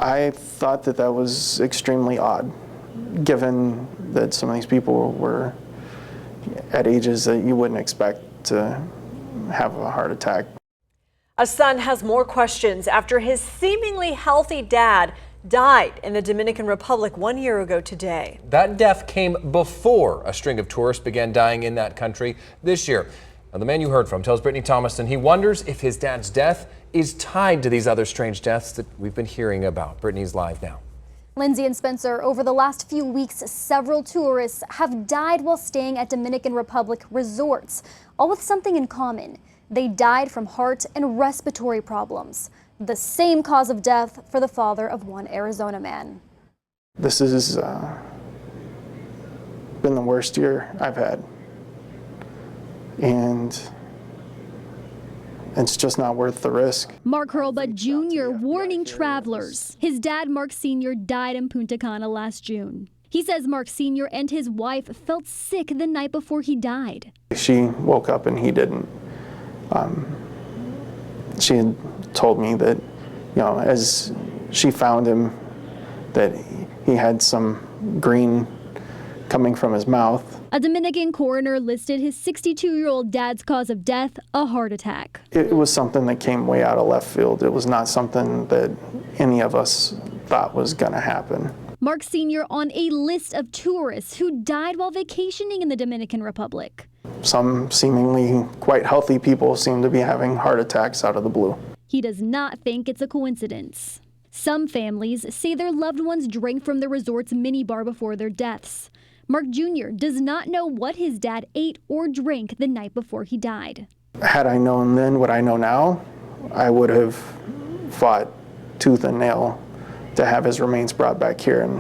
I thought that that was extremely odd, given that some of these people were at ages that you wouldn't expect to have a heart attack. A son has more questions after his seemingly healthy dad died in the Dominican Republic 1 year ago today. That death came before a string of tourists began dying in that country this year. Now, the man you heard from tells Brittany Thomason he wonders if his dad's death is tied to these other strange deaths that we've been hearing about. Brittany's live now. Lindsay and Spencer, over the last few weeks, several tourists have died while staying at Dominican Republic resorts, all with something in common. They died from heart and respiratory problems, the same cause of death for the father of one Arizona man. This has been the worst year I've had, and it's just not worth the risk. Mark Hurlbut Jr. warning travelers. His dad, Mark Sr., died in Punta Cana last June. He says Mark Sr. and his wife felt sick the night before he died. She woke up and he didn't. She had told me that, as she found him, that he had some green coming from his mouth. A Dominican coroner listed his 62-year-old dad's cause of death a heart attack. It was something that came way out of left field. It was not something that any of us thought was going to happen. Mark Sr. on a list of tourists who died while vacationing in the Dominican Republic. Some seemingly quite healthy people seem to be having heart attacks out of the blue. He does not think it's a coincidence. Some families say their loved ones drank from the resort's minibar before their deaths. Mark Jr. does not know what his dad ate or drank the night before he died. Had I known then what I know now, I would have fought tooth and nail to have his remains brought back here and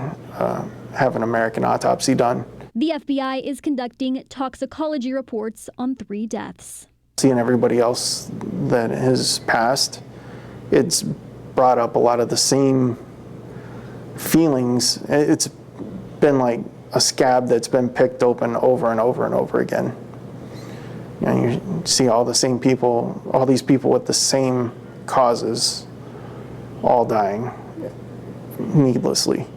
have an American autopsy done. The FBI is conducting toxicology reports on 3 deaths. Seeing everybody else that has passed, it's brought up a lot of the same feelings. It's been like a scab that's been picked open over and over and over again. You see all the same people, all these people with the same causes, all dying needlessly.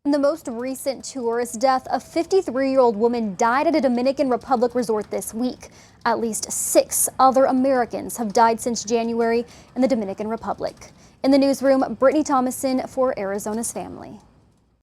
In the most recent tourist death, a 53-year-old woman died at a Dominican Republic resort this week. At least 6 other Americans have died since January in the Dominican Republic. In the newsroom, Brittany Thomason for Arizona's Family.